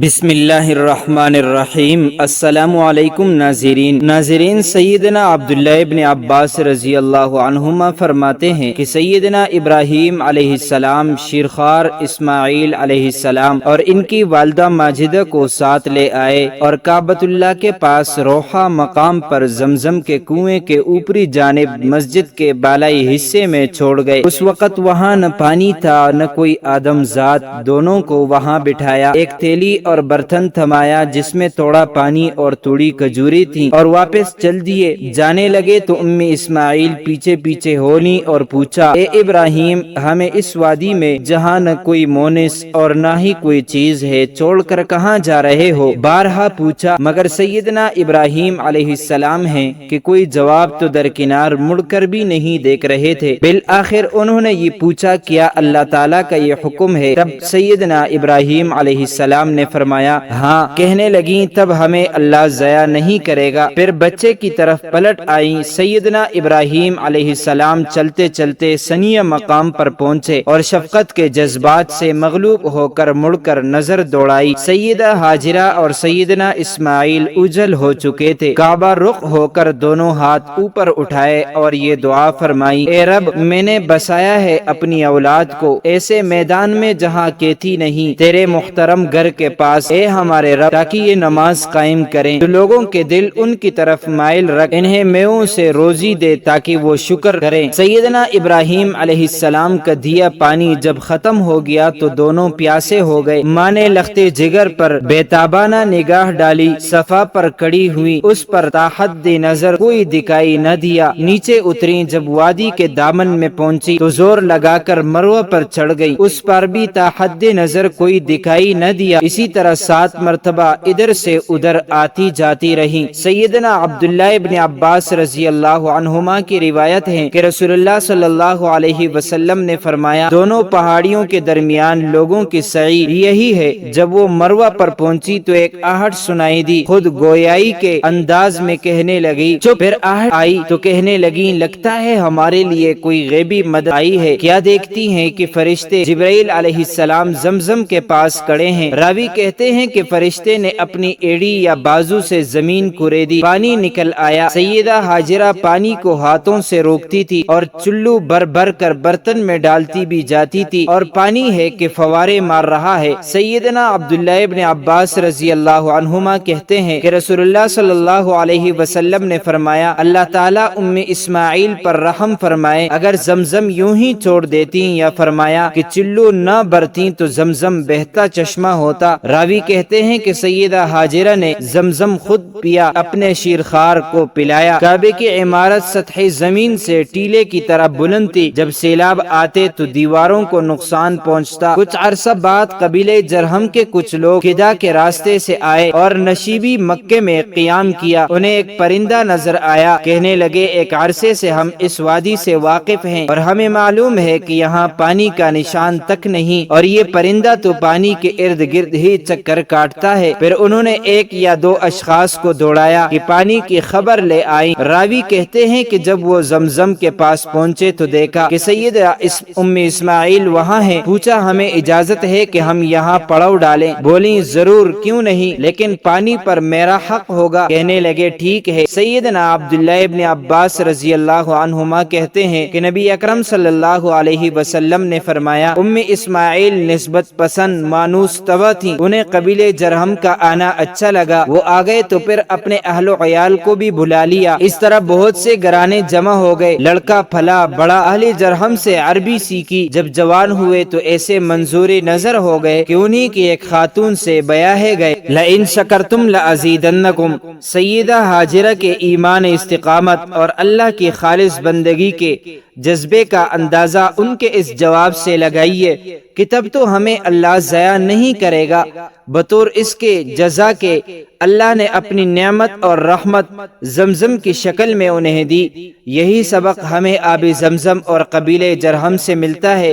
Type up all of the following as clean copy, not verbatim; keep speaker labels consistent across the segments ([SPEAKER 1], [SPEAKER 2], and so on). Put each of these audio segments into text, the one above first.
[SPEAKER 1] بسم اللہ الرحمن الرحیم۔ السلام علیکم ناظرین، سیدنا عبداللہ ابن عباس رضی اللہ عنہما فرماتے ہیں کہ سیدنا ابراہیم علیہ السلام شیرخوار اسماعیل علیہ السلام اور ان کی والدہ ماجدہ کو ساتھ لے آئے اور کعبۃ اللہ کے پاس روحا مقام پر زمزم کے کنویں کے اوپری جانب مسجد کے بالائی حصے میں چھوڑ گئے۔ اس وقت وہاں نہ پانی تھا نہ کوئی آدم ذات۔ دونوں کو وہاں بٹھایا، ایک تیلی اور برتن تھمایا جس میں تھوڑا پانی اور تھوڑی کھجوریں تھیں، اور واپس چل دیے۔ جانے لگے تو اسماعیل پیچھے پیچھے ہو لی اور پوچھا، اے ابراہیم، ہمیں اس وادی میں جہاں نہ کوئی مونس اور نہ ہی کوئی چیز ہے چھوڑ کر کہاں جا رہے ہو؟ بارہا پوچھا مگر سیدنا ابراہیم علیہ السلام ہیں کہ کوئی جواب تو درکنار مڑ کر بھی نہیں دیکھ رہے تھے۔ بالآخر انہوں نے یہ پوچھا، کیا اللہ تعالیٰ کا یہ حکم ہے؟ تب سیدنا ابراہیم علیہ السلام نے فرمایا ہاں۔ کہنے لگیں تب ہمیں اللہ ضائع نہیں کرے گا۔ پھر بچے کی طرف پلٹ آئیں۔ سیدنا ابراہیم علیہ السلام چلتے چلتے ثنیہ مقام پر پہنچے اور شفقت کے جذبات سے مغلوب ہو کر مڑ کر نظر دوڑائی۔ سیدہ ہاجرہ اور سیدنا اسماعیل اوجھل ہو چکے تھے۔ کعبہ رخ ہو کر دونوں ہاتھ اوپر اٹھائے اور یہ دعا فرمائی، اے رب، میں نے بسایا ہے اپنی اولاد کو ایسے میدان میں جہاں کہتی نہیں، تیرے محترم گھر کے پاس، اے ہمارے رب، تاکہ یہ نماز قائم کریں۔ تو لوگوں کے دل ان کی طرف مائل رکھ، انہیں میووں سے روزی دے تاکہ وہ شکر کریں۔ سیدنا ابراہیم علیہ السلام کا دیا پانی جب ختم ہو گیا تو دونوں پیاسے ہو گئے۔ ماں نے لختے جگر پر بیتابانہ نگاہ ڈالی، صفا پر کڑی ہوئی، اس پر تا حد نظر کوئی دکھائی نہ دیا۔ نیچے اتری، جب وادی کے دامن میں پہنچی تو زور لگا کر مروہ پر چڑھ گئی، اس پر بھی تا حد نظر کوئی دکھائی نہ دیا۔ اسی طرح 7 مرتبہ ادھر سے ادھر آتی جاتی رہی۔ سیدنا عبداللہ ابن عباس رضی اللہ عنہما کی روایت ہے کہ رسول اللہ صلی اللہ علیہ وسلم نے فرمایا، دونوں پہاڑیوں کے درمیان لوگوں کی سعی یہی ہے۔ جب وہ مروہ پر پہنچی تو ایک آہٹ سنائی دی، خود گویائی کے انداز میں کہنے لگی چپ۔ پھر آہٹ آئی تو کہنے لگی، لگتا ہے ہمارے لیے کوئی غیبی مدد آئی ہے۔ کیا دیکھتی ہیں کہ فرشتے جبرائیل علیہ السلام زمزم کے پاس کھڑے ہیں۔ راوی کہتے ہیں کہ فرشتے نے اپنی ایڑی یا بازو سے زمین کریدی، پانی نکل آیا۔ سیدہ ہاجرہ پانی کو ہاتھوں سے روکتی تھی اور چلو بھر بھر کر برتن میں ڈالتی بھی جاتی تھی، اور پانی ہے کہ فوارے مار رہا ہے۔ سیدنا عبداللہ ابن عباس رضی اللہ عنہما کہتے ہیں کہ رسول اللہ صلی اللہ علیہ وسلم نے فرمایا، اللہ تعالیٰ اسماعیل پر رحم فرمائے، اگر زمزم یوں ہی چھوڑ دیتی، یا فرمایا کہ چلو نہ برتی تو زمزم بہتا چشمہ ہوتا۔ راوی کہتے ہیں کہ سیدہ ہاجرہ نے زمزم خود پیا، اپنے شیرخوار کو پلایا۔ کعبے کی عمارت سطح زمین سے ٹیلے کی طرح بلند تھی، جب سیلاب آتے تو دیواروں کو نقصان پہنچتا۔ کچھ عرصہ بعد قبیلے جرہم کے کچھ لوگ خدا کے راستے سے آئے اور نشیبی مکے میں قیام کیا۔ انہیں ایک پرندہ نظر آیا، کہنے لگے ایک عرصے سے ہم اس وادی سے واقف ہیں اور ہمیں معلوم ہے کہ یہاں پانی کا نشان تک نہیں، اور یہ پرندہ تو پانی کے ارد گرد ہی چکر کاٹتا ہے۔ پھر انہوں نے 1 یا 2 اشخاص کو دوڑایا کہ پانی کی خبر لے آئیں۔ راوی کہتے ہیں کہ جب وہ زمزم کے پاس پہنچے تو دیکھا کہ سیدہ اسماعیل وہاں ہیں۔ پوچھا، ہمیں اجازت ہے کہ ہم یہاں پڑاؤ ڈالیں؟ بولیں، ضرور، کیوں نہیں، لیکن پانی پر میرا حق ہوگا۔ کہنے لگے ٹھیک ہے۔ سیدنا عبداللہ ابن عباس رضی اللہ عنہما کہتے ہیں کہ نبی اکرم صلی اللہ علیہ وسلم نے فرمایا، اسماعیل نسبت پسند مانوس طبع تھی، انہیں قبیلے جرہم کا آنا اچھا لگا، وہ آ گئے تو پھر اپنے اہل و عیال کو بھی بلا لیا۔ اس طرح بہت سے گھرانے جمع ہو گئے، لڑکا پھلا بڑا، اہل جرہم سے عربی سیکھی۔ جب جوان ہوئے تو ایسے منظور نظر ہو گئے کہ انہی کی ایک خاتون سے بیاہے گئے۔ لئن شکرتم لازیدنکم۔ سیدہ ہاجرہ کے ایمان استقامت اور اللہ کی خالص بندگی کے جذبے کا اندازہ ان کے اس جواب سے لگائیے کہ تب تو ہمیں اللہ ضائع نہیں کرے گا۔ بطور اس کے جزا کے اللہ نے اپنی نعمت اور رحمت زمزم کی شکل میں انہیں دی۔ یہی سبق ہمیں آب زمزم اور قبیلے جرہم سے ملتا ہے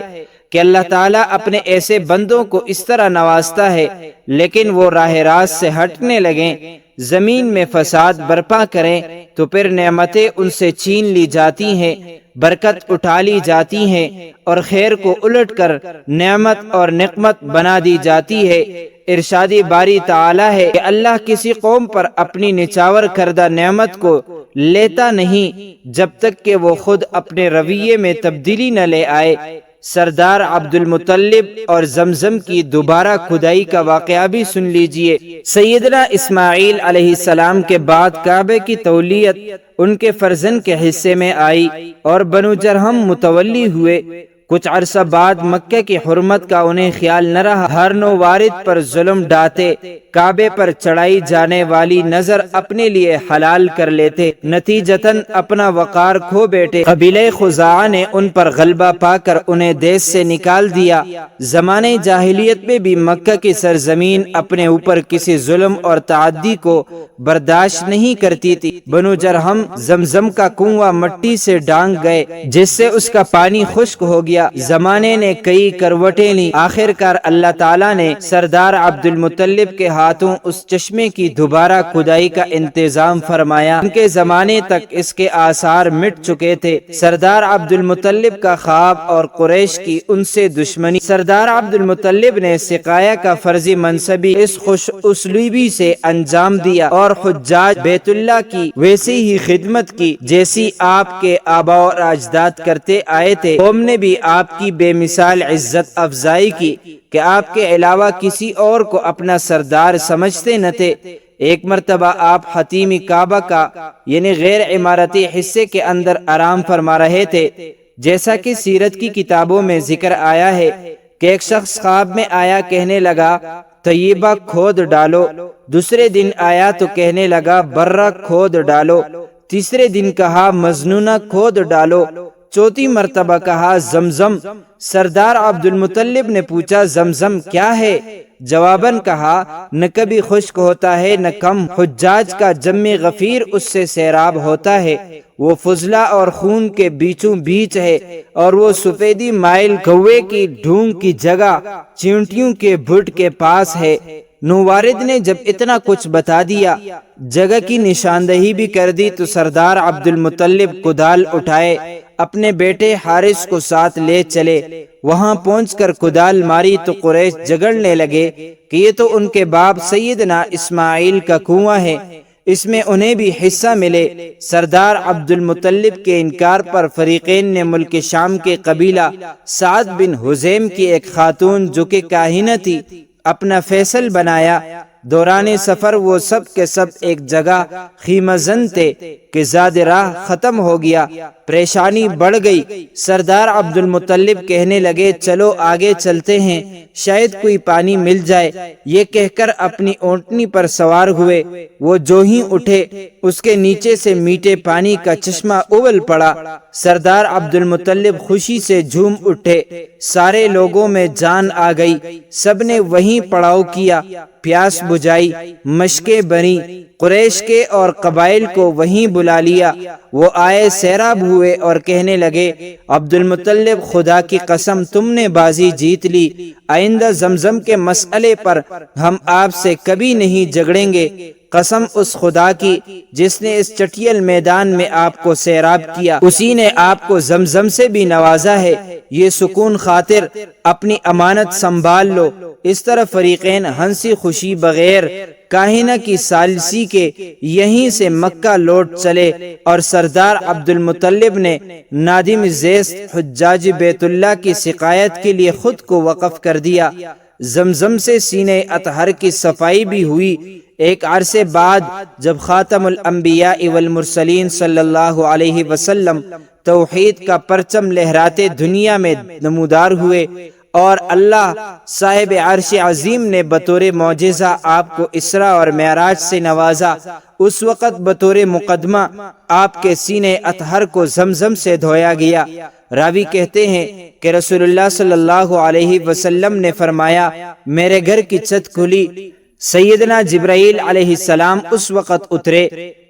[SPEAKER 1] کہ اللہ تعالیٰ اپنے ایسے بندوں کو اس طرح نوازتا ہے، لیکن وہ راہ راست سے ہٹنے لگیں، زمین میں فساد برپا کریں تو پھر نعمتیں ان سے چھین لی جاتی ہیں۔ برکت اٹھا لی جاتی ہیں اور خیر کو الٹ کر نعمت اور نقمت بنا دی جاتی ہے۔ ارشاد باری تعالی ہے کہ اللہ کسی قوم پر اپنی نچاور کردہ نعمت کو لیتا نہیں جب تک کہ وہ خود اپنے رویے میں تبدیلی نہ لے آئے۔ سردار عبد المطلب اور زمزم کی دوبارہ کھدائی کا واقعہ بھی سن لیجئے۔ سیدنا اسماعیل علیہ السلام کے بعد کعبے کی تولیت ان کے فرزند کے حصے میں آئی اور بنو جرہم متولی ہوئے۔ کچھ عرصہ بعد مکہ کی حرمت کا انہیں خیال نہ رہا، ہر نو وارد پر ظلم ڈھاتے، کعبے پر چڑھائی جانے والی نظر اپنے لیے حلال کر لیتے، نتیجتاً اپنا وقار کھو بیٹھے۔ قبیلہ خزاعہ نے ان پر غلبہ پا کر انہیں دیس سے نکال دیا۔ زمانے جاہلیت میں بھی مکہ کی سرزمین اپنے اوپر کسی ظلم اور تعدی کو برداشت نہیں کرتی تھی۔ بنو جرہم زمزم کا کنواں مٹی سے ڈانگ گئے جس سے اس کا پانی خشک ہو گیا۔ زمانے نے کئی کروٹیں لی، آخر کار اللہ تعالیٰ نے سردار عبد المطلب کے ہاتھوں اس چشمے کی دوبارہ کھدائی کا انتظام فرمایا۔ ان کے زمانے تک اس کے آثار مٹ چکے تھے۔ سردار عبد المطلب کا خواب اور قریش کی ان سے دشمنی۔ سردار عبد المطلب نے سقایا کا فرضی منصبی اس خوش اسلوبی سے انجام دیا اور حجاج بیت اللہ کی ویسی ہی خدمت کی جیسی آپ کے آباء اور اجداد کرتے آئے تھے۔ قوم نے بھی آپ کی بے مثال عزت افزائی کی کہ آپ کے علاوہ کسی اور کو اپنا سردار سمجھتے نہ تھے۔ ایک مرتبہ آپ حتیمی کعبہ کا یعنی غیر عمارتی حصے کے اندر آرام فرما رہے تھے۔ جیسا کہ سیرت کی کتابوں میں ذکر آیا ہے کہ ایک شخص خواب میں آیا، کہنے لگا طیبہ کھود ڈالو۔ دوسرے دن آیا تو کہنے لگا برہ کھود ڈالو۔ تیسرے دن کہا مجنونہ کھود ڈالو۔ چوتھی مرتبہ کہا زمزم۔ سردار عبد المطلب نے پوچھا زمزم کیا ہے؟ جواباً کہا نہ کبھی خشک ہوتا ہے نہ کم، حجاج کا جم غفیر اس سے سیراب ہوتا ہے، وہ فضلہ اور خون کے بیچوں بیچ ہے اور وہ سفیدی مائل کوے کی ڈھونگ کی جگہ چیونٹیوں کے بھٹ کے پاس ہے۔ نووارد نے جب اتنا کچھ بتا دیا، جگہ کی نشاندہی بھی کر دی، تو سردار عبد المطلب کدال اٹھائے، اپنے بیٹے حارث کو ساتھ لے چلے۔ وہاں پہنچ کر کدال ماری تو قریش جگڑنے لگے کہ یہ تو ان کے باپ سیدنا اسماعیل کا کنواں ہے، اس میں انہیں بھی حصہ ملے۔ سردار عبد المطلب کے انکار پر فریقین نے ملک شام کے قبیلہ سعد بن حزیم کی ایک خاتون جو کہ کاہنہ تھی اپنا فیصل بنایا۔ دوران سفر وہ سب کے سب ایک جگہ خیمہ زن تھے کہ زاد راہ ختم ہو گیا، پریشانی بڑھ گئی۔ سردار عبد المطلب کہنے لگے چلو آگے چلتے ہیں، شاید کوئی پانی مل جائے۔ یہ کہہ کر اپنی اونٹنی پر سوار ہوئے۔ وہ جو ہی اٹھے اس کے نیچے سے میٹھے پانی کا چشمہ ابل پڑا۔ سردار عبد المطلب خوشی سے جھوم اٹھے، سارے لوگوں میں جان آ گئی، سب نے وہیں پڑاؤ کیا، پیاس بجھائی، مشکیں بنی، قریش کے اور قبائل کو وہیں بلا لیا۔ وہ آئے سیراب ہوئے اور کہنے لگے عبد المطلب خدا کی قسم تم نے بازی جیت لی، آئندہ زمزم کے مسئلے پر ہم آپ سے کبھی نہیں جھگڑیں گے۔ قسم اس خدا کی جس نے اس چٹیل میدان میں آپ کو سیراب کیا، اسی نے آپ کو زمزم سے بھی نوازا ہے، یہ سکون خاطر اپنی امانت سنبھال لو۔ اس طرح فریقین ہنسی خوشی بغیر کاہنہ کی ثالثی کے یہیں سے مکہ لوٹ چلے اور سردار عبد المطلب نے نادم زیست حجاج بیت اللہ کی سقایت کے لیے خود کو وقف کر دیا۔ زمزم سے سینے اطہر کی صفائی بھی ہوئی۔ ایک عرصے بعد جب خاتم الانبیاء والمرسلین صلی اللہ علیہ وسلم توحید کا پرچم لہراتے دنیا میں نمودار ہوئے اور اللہ صاحب عرش عظیم نے بطور معجزہ آپ کو اسراء اور معراج سے نوازا، اس وقت بطور مقدمہ آپ کے سینے اطہر کو زمزم سے دھویا گیا۔ راوی کہتے ہیں کہ رسول اللہ صلی اللہ علیہ وسلم نے فرمایا میرے گھر کی چھت کھلی، سیدنا جبرائیل علیہ السلام اس وقت اترے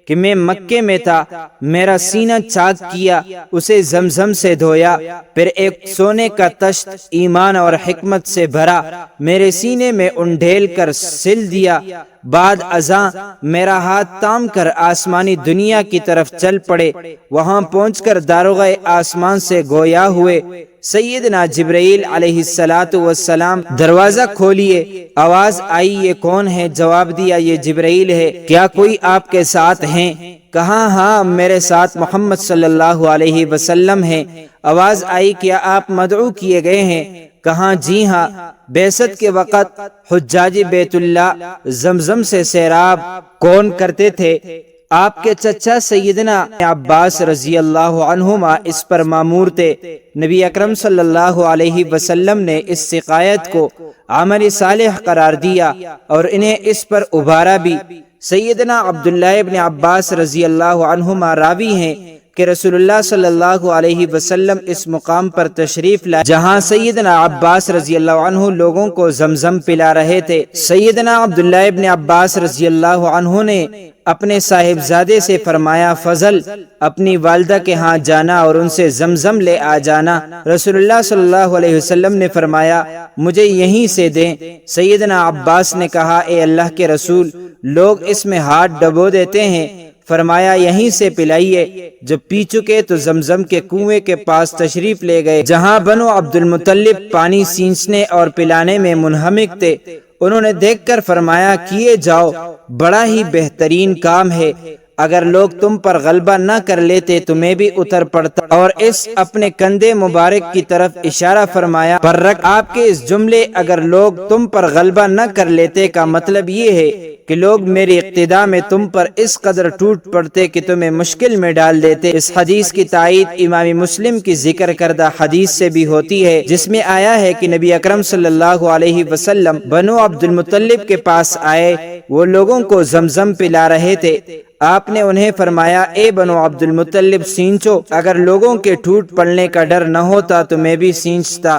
[SPEAKER 1] کہ میں مکے میں تھا، میرا سینہ چاک کیا، اسے زمزم سے دھویا، پھر ایک سونے کا تشت ایمان اور حکمت سے بھرا میرے سینے میں انڈھیل کر سل دیا۔ بعد ازاں میرا ہاتھ تام کر آسمانی دنیا کی طرف چل پڑے، وہاں پہنچ کر داروغہ آسمان سے گویا ہوئے، سیدنا جبرائیل علیہ السلام دروازہ کھولیے۔ آواز آئی یہ کون ہے؟ جواب دیا یہ جبرائیل ہے، کیا کوئی آپ کے ساتھ ہیں؟ کہا ہاں میرے ساتھ محمد صلی اللہ علیہ وسلم ہیں۔ آواز آئی کیا آپ مدعو کیے گئے ہیں؟ کہا جی ہاں، بعثت کے وقت حجاج بیت اللہ زمزم سے سیراب کون کرتے تھے؟ آپ کے چچا سیدنا عباس رضی اللہ عنہما اس پر مامور تھے۔ نبی اکرم صلی اللہ علیہ وسلم نے اس سقایت کو عمل صالح قرار دیا اور انہیں اس پر ابھارا بھی۔ سیدنا عبداللہ ابن عباس رضی اللہ عنہما راوی ہیں کہ رسول اللہ صلی اللہ علیہ وسلم اس مقام پر تشریف لائے جہاں سیدنا عباس رضی اللہ عنہ لوگوں کو زمزم پلا رہے تھے۔ سیدنا عبداللہ ابن عباس رضی اللہ عنہ نے اپنے صاحبزادے سے فرمایا فضل اپنی والدہ کے ہاں جانا اور ان سے زمزم لے آ جانا۔ رسول اللہ صلی اللہ علیہ وسلم نے فرمایا مجھے یہیں سے دیں۔ سیدنا عباس نے کہا اے اللہ کے رسول، لوگ اس میں ہاتھ ڈبو دیتے ہیں۔ فرمایا یہیں سے پلائیے۔ جب پی چکے تو زمزم کے کنویں کے پاس تشریف لے گئے جہاں بنو عبد المطلب پانی سینچنے اور پلانے میں منہمک تھے۔ انہوں نے دیکھ کر فرمایا کیے جاؤ، بڑا ہی بہترین کام ہے، اگر لوگ تم پر غلبہ نہ کر لیتے تو میں بھی اتر پڑتا۔ اور اس اپنے کندھے مبارک کی طرف اشارہ فرمایا۔ بررک آپ کے اس جملے اگر لوگ تم پر غلبہ نہ کر لیتے کا مطلب یہ ہے کہ لوگ میری اقتداء میں تم پر اس قدر ٹوٹ پڑتے کہ تمہیں مشکل میں ڈال دیتے۔ اس حدیث کی تائید امام مسلم کی ذکر کردہ حدیث سے بھی ہوتی ہے جس میں آیا ہے کہ نبی اکرم صلی اللہ علیہ وسلم بنو عبد المطلب کے پاس آئے، وہ لوگوں کو زمزم پلا رہے تھے۔ آپ نے انہیں فرمایا اے بنو عبد المطلب سینچو، اگر لوگوں کے ٹوٹ پڑنے کا ڈر نہ ہوتا تو میں بھی سینچتا۔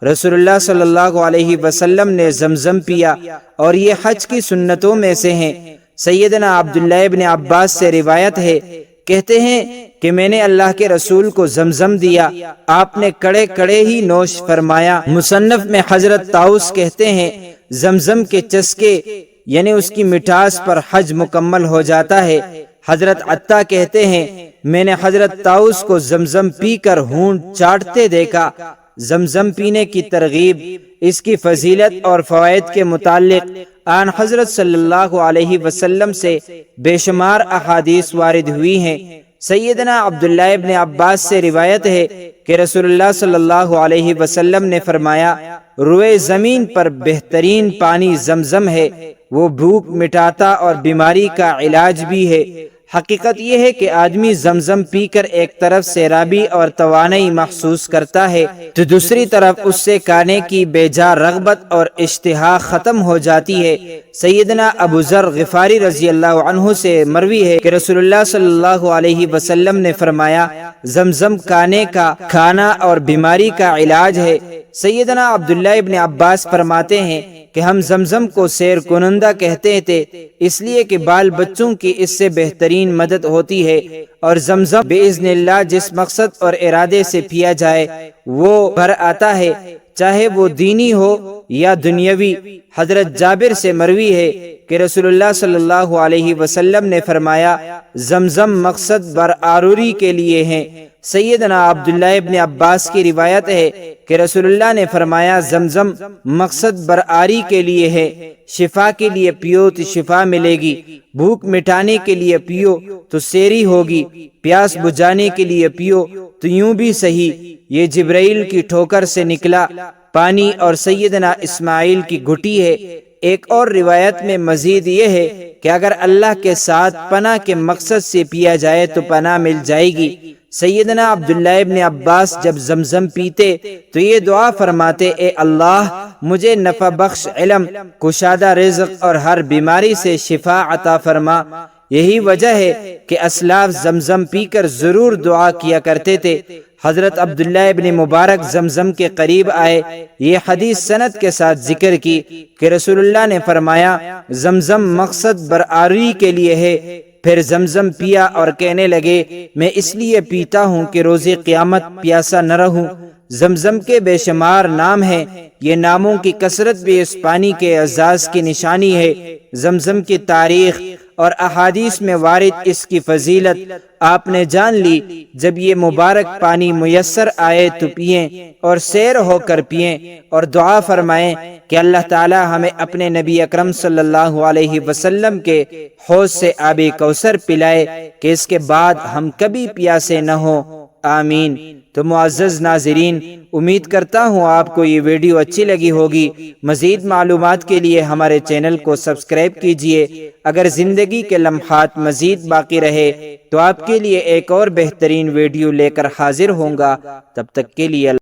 [SPEAKER 1] رسول اللہ صلی اللہ علیہ وسلم نے زمزم پیا اور یہ حج کی سنتوں میں سے ہیں۔ سیدنا عبداللہ ابن عباس سے روایت ہے، کہتے ہیں کہ میں نے اللہ کے رسول کو زمزم دیا، آپ نے کڑے کڑے ہی نوش فرمایا۔ مصنف میں حضرت طاؤس کہتے ہیں زمزم کے چسکے یعنی اس کی مٹھاس پر حج مکمل ہو جاتا ہے۔ حضرت عطا کہتے ہیں میں نے حضرت طاؤس کو زمزم پی کر ہونٹ چاٹتے دیکھا۔ زمزم پینے کی ترغیب، اس کی فضیلت اور فوائد کے متعلق آن حضرت صلی اللہ علیہ وسلم سے بے شمار احادیث وارد ہوئی ہیں۔ سیدنا عبداللہ ابن عباس سے روایت ہے کہ رسول اللہ صلی اللہ علیہ وسلم نے فرمایا روئے زمین پر بہترین پانی زمزم ہے، وہ بھوک مٹاتا اور بیماری کا علاج بھی ہے۔ حقیقت یہ ہے کہ آدمی زمزم پی کر ایک طرف سیرابی اور توانائی محسوس کرتا ہے تو دوسری طرف اس سے کھانے کی بے جا رغبت اور اشتہا ختم ہو جاتی ہے۔ سیدنا ابو ذر غفاری رضی اللہ عنہ سے مروی ہے کہ رسول اللہ صلی اللہ علیہ وسلم نے فرمایا زمزم کھانے کا کھانا اور بیماری کا علاج ہے۔ سیدنا عبداللہ ابن عباس فرماتے ہیں کہ ہم زمزم کو سیر کنندہ کہتے تھے اس لیے کہ بال بچوں کی اس سے بہترین مدد ہوتی ہے، اور زمزم باذن اللہ جس مقصد اور ارادے سے پیا جائے وہ بھر آتا ہے، چاہے وہ دینی ہو یا دنیاوی۔ حضرت جابر سے مروی ہے کہ رسول اللہ صلی اللہ علیہ وسلم نے فرمایا زمزم مقصد برآروری کے لیے ہیں۔ سیدنا عبداللہ ابن عباس کی روایت ہے کہ رسول اللہ نے فرمایا زمزم مقصد برآری کے لیے ہے، شفا کے لیے پیو تو شفا ملے گی، بھوک مٹانے کے لیے پیو تو سیری ہوگی، پیاس بجھانے کے لیے پیو تو یوں بھی صحیح۔ یہ جبرائیل کی ٹھوکر سے نکلا پانی اور سیدنا اسماعیل کی گھٹی ہے۔ ایک اور روایت میں مزید یہ ہے کہ اگر اللہ کے ساتھ پناہ کے مقصد سے پیا جائے تو پناہ مل جائے گی۔ سیدنا عبداللہ ابن عباس جب زمزم پیتے تو یہ دعا فرماتے اے اللہ مجھے نفع بخش علم، کشادہ رزق اور ہر بیماری سے شفا عطا فرما۔ یہی وجہ ہے کہ اسلاف زمزم پی کر ضرور دعا کیا کرتے تھے۔ حضرت عبداللہ ابن مبارک زمزم کے قریب آئے، یہ حدیث سند کے ساتھ ذکر کی کہ رسول اللہ نے فرمایا زمزم مقصد برآری کے لیے ہے، پھر زمزم پیا اور کہنے لگے میں اس لیے پیتا ہوں کہ روز قیامت پیاسا نہ رہوں۔ زمزم کے بے شمار نام ہیں، یہ ناموں کی کثرت بھی اس پانی کے اعزاز کی نشانی ہے۔ زمزم کی تاریخ اور احادیث میں وارد اس کی فضیلت آپ نے جان لی۔ جب یہ مبارک پانی میسر آئے تو پئیں اور سیر ہو کر پئیں اور دعا فرمائیں کہ اللہ تعالی ہمیں اپنے نبی اکرم صلی اللہ علیہ وسلم کے حوض سے آب کوثر پلائے کہ اس کے بعد ہم کبھی پیاسے نہ ہوں، آمین۔ تو معزز ناظرین، امید کرتا ہوں آپ کو یہ ویڈیو اچھی لگی ہوگی۔ مزید معلومات کے لیے ہمارے چینل کو سبسکرائب کیجئے۔ اگر زندگی کے لمحات مزید باقی رہے تو آپ کے لیے ایک اور بہترین ویڈیو لے کر حاضر ہوں گا۔ تب تک کے لیے